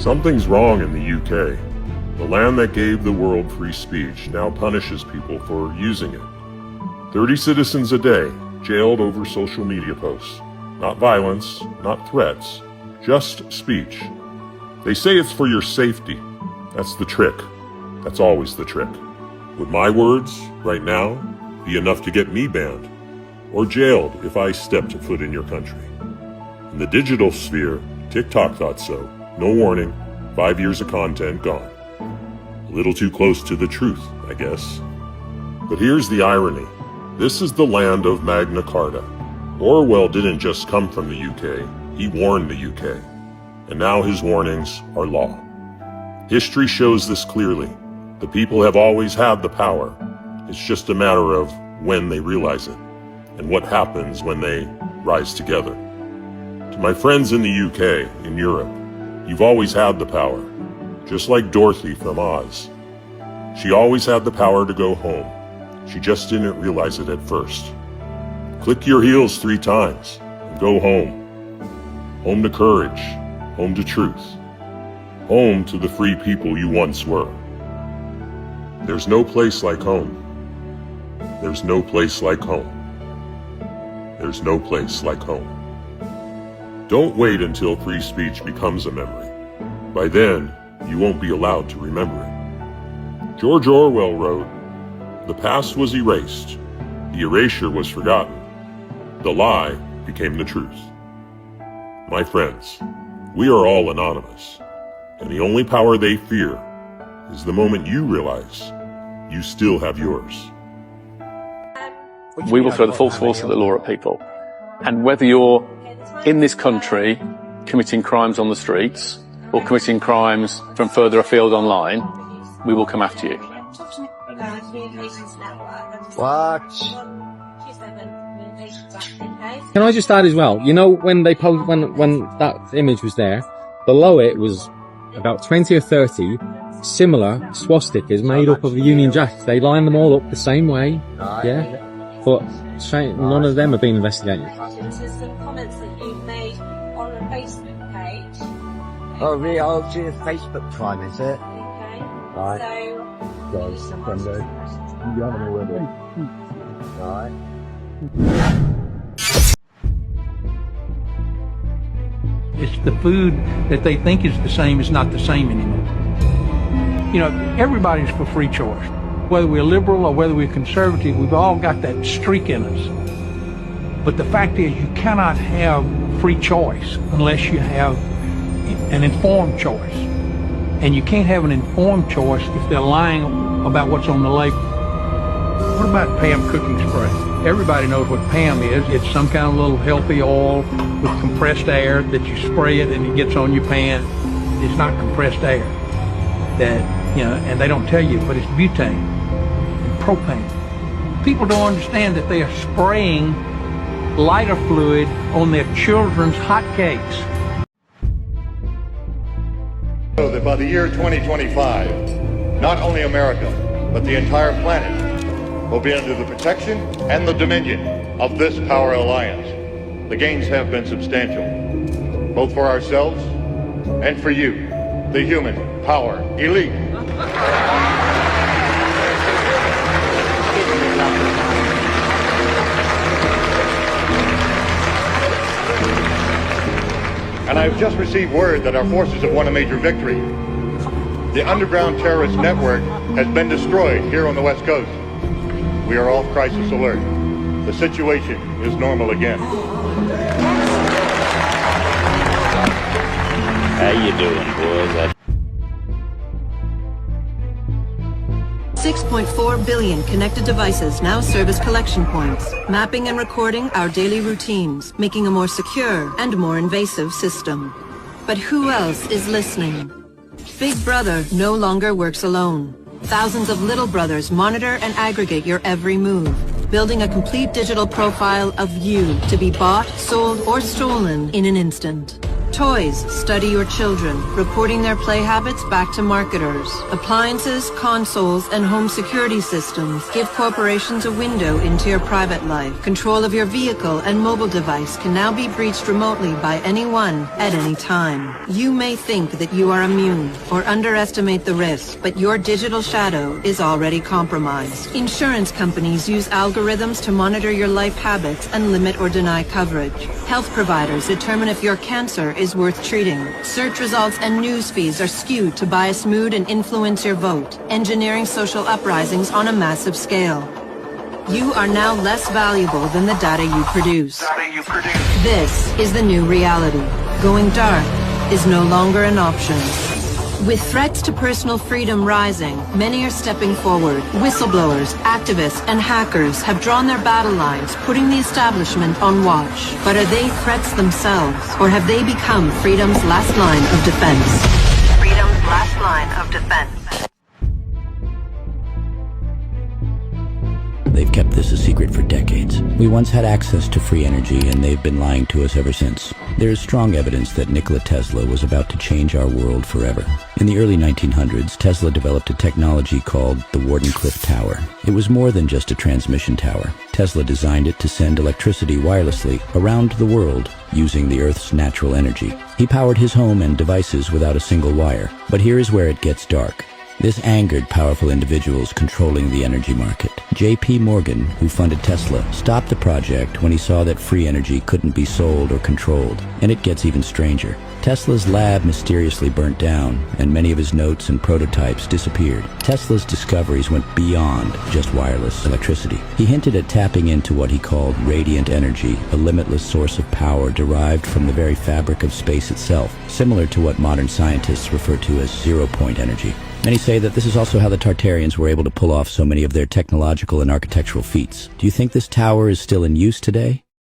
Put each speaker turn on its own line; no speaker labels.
Something's wrong in the UK. The land that gave the world free speech now punishes people for using it. 30 citizens a day jailed over social media posts. Not violence, not threats, just speech. They say it's for your safety. That's the trick. That's always the trick. Would my words, right now, be enough to get me banned or jailed if I stepped foot in your country? In the digital sphere, TikTok thought so. No warning, 5 years of content gone. A little too close to the truth, I guess. But here's the irony. This is the land of Magna Carta. Orwell didn't just come from the UK, he warned the UK. And now his warnings are law. History shows this clearly. The people have always had the power. It's just a matter of when they realize it, and what happens when they rise together. To my friends in the UK, in Europe, you've always had the power, just like Dorothy from Oz. She always had the power to go home. She just didn't realize it at first. Click your heels 3 times and go home. Home to courage, home to truth, home to the free people you once were. There's no place like home. There's no place like home. There's no place like home. Don't wait until free speech becomes a memory. By then, you won't be allowed to remember it. George Orwell wrote, "The past was erased. The erasure was forgotten. The lie became the truth." My friends, we are all anonymous, and the only power they fear is the moment you realize you still have yours.
We will throw the full force of the law at people. And whether you're in this country committing crimes on the streets or committing crimes from further afield online, we will come after you.
What?
Can I just add as well, you know, when they posted, when that image was there, below it was about 20 or 30 similar swastikas made up of Union Jacks. They line them all up the same way, yeah, but none of them have been investigated.
To some comments that you've made on a Facebook page.
Oh, really? Oh, it's a Facebook crime, is it?
Okay.
Right. Right.
It's the food that they think is the same is not the same anymore. You know, everybody's for free choice. Whether we're liberal or whether we're conservative, we've all got that streak in us. But the fact is, you cannot have free choice unless you have an informed choice. And you can't have an informed choice if they're lying about what's on the label. What about Pam cooking spray? Everybody knows what Pam is. It's some kind of little healthy oil with compressed air that you spray it and it gets on your pan. It's not compressed air. That, you know, and they don't tell you, but it's butane and propane. People don't understand that they are spraying lighter fluid on their children's hot cakes.
So that by the year 2025, not only America, but the entire planet will be under the protection and the dominion of this power alliance. The gains have been substantial, both for ourselves and for you, the human power elite. And I've just received word that our forces have won a major victory. The underground terrorist network has been destroyed here on the West Coast. We are off crisis alert. The situation is normal again.
How you doing, boys?
6.4 billion connected devices now serve as collection points, mapping and recording our daily routines, making a more secure and more invasive system. But who else is listening? Big Brother no longer works alone. Thousands of little brothers monitor and aggregate your every move, building a complete digital profile of you to be bought, sold, or stolen in an instant. Toys study your children, reporting their play habits back to marketers. Appliances, consoles, and home security systems give corporations a window into your private life. Control of your vehicle and mobile device can now be breached remotely by anyone at any time. You may think that you are immune or underestimate the risk, but your digital shadow is already compromised. Insurance companies use algorithms to monitor your life habits and limit or deny coverage. Health providers determine if your cancer is worth treating. Search results and news feeds are skewed to bias mood and influence your vote, engineering social uprisings on a massive scale. You are now less valuable than the data you produce. This is the new reality. Going dark is no longer an option. With threats to personal freedom rising, many are stepping forward. Whistleblowers, activists, and hackers have drawn their battle lines, putting the establishment on watch. But are they threats themselves, or have they become freedom's last line of defense? Freedom's last line of defense.
They've kept this a secret for decades. We once had access to free energy, and they've been lying to us ever since. There is strong evidence that Nikola Tesla was about to change our world forever. In the early 1900s, Tesla developed a technology called the Wardenclyffe Tower. It was more than just a transmission tower. Tesla designed it to send electricity wirelessly around the world using the Earth's natural energy. He powered his home and devices without a single wire. But here is where it gets dark. This angered powerful individuals controlling the energy market. J.P. Morgan, who funded Tesla, stopped the project when he saw that free energy couldn't be sold or controlled. And it gets even stranger. Tesla's lab mysteriously burnt down, and many of his notes and prototypes disappeared. Tesla's discoveries went beyond just wireless electricity. He hinted at tapping into what he called radiant energy, a limitless source of power derived from the very fabric of space itself, similar to what modern scientists refer to as zero-point energy. Many say that this is also how the Tartarians were able to pull off so many of their technological and architectural feats. Do you think this tower is still in use today?